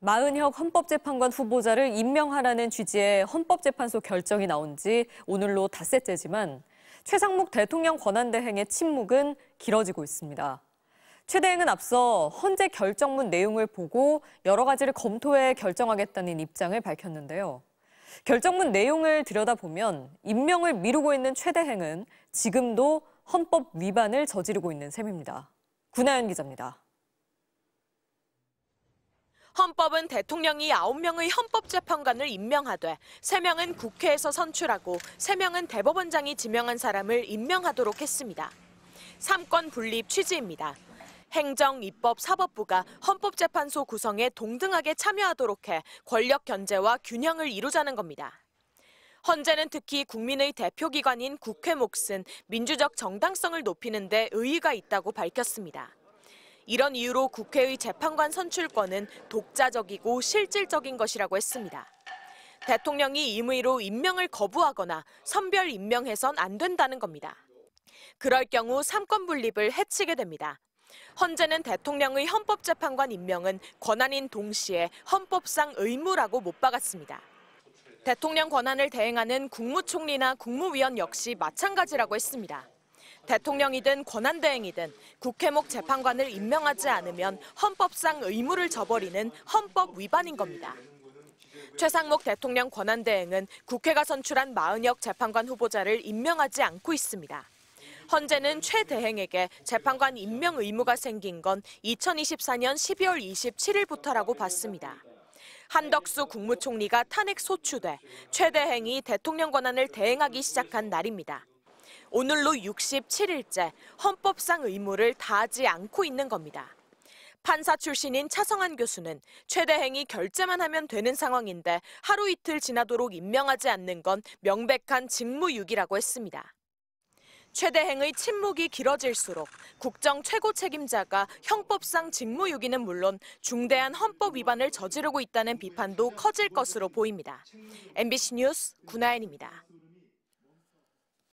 마은혁 헌법재판관 후보자를 임명하라는 취지의 헌법재판소 결정이 나온 지 오늘로 닷새째지만 최상목 대통령 권한대행의 침묵은 길어지고 있습니다. 최 대행은 앞서 헌재 결정문 내용을 보고 여러 가지를 검토해 결정하겠다는 입장을 밝혔는데요. 결정문 내용을 들여다보면 임명을 미루고 있는 최 대행은 지금도 헌법 위반을 저지르고 있는 셈입니다. 구나연 기자입니다. 헌법은 대통령이 9명의 헌법재판관을 임명하되 3명은 국회에서 선출하고 3명은 대법원장이 지명한 사람을 임명하도록 했습니다. 삼권 분립 취지입니다. 행정, 입법, 사법부가 헌법재판소 구성에 동등하게 참여하도록 해 권력 견제와 균형을 이루자는 겁니다. 헌재는 특히 국민의 대표기관인 국회 몫은 민주적 정당성을 높이는 데 의의가 있다고 밝혔습니다. 이런 이유로 국회의 재판관 선출권은 독자적이고 실질적인 것이라고 했습니다. 대통령이 임의로 임명을 거부하거나 선별 임명해선 안 된다는 겁니다. 그럴 경우 삼권 분립을 해치게 됩니다. 헌재는 대통령의 헌법재판관 임명은 권한인 동시에 헌법상 의무라고 못 박았습니다. 대통령 권한을 대행하는 국무총리나 국무위원 역시 마찬가지라고 했습니다. 대통령이든 권한대행이든 국회목 재판관을 임명하지 않으면 헌법상 의무를 저버리는 헌법 위반인 겁니다. 최상목 대통령 권한대행은 국회가 선출한 마은혁 재판관 후보자를 임명하지 않고 있습니다. 헌재는 최 대행에게 재판관 임명 의무가 생긴 건 2024년 12월 27일부터라고 봤습니다. 한덕수 국무총리가 탄핵 소추돼 최 대행이 대통령 권한을 대행하기 시작한 날입니다. 오늘로 67일째 헌법상 의무를 다하지 않고 있는 겁니다. 판사 출신인 차성한 교수는 최 대행이 결재만 하면 되는 상황인데 하루 이틀 지나도록 임명하지 않는 건 명백한 직무유기라고 했습니다. 최 대행의 침묵이 길어질수록 국정 최고 책임자가 형법상 직무유기는 물론 중대한 헌법 위반을 저지르고 있다는 비판도 커질 것으로 보입니다. MBC 뉴스 구나연입니다.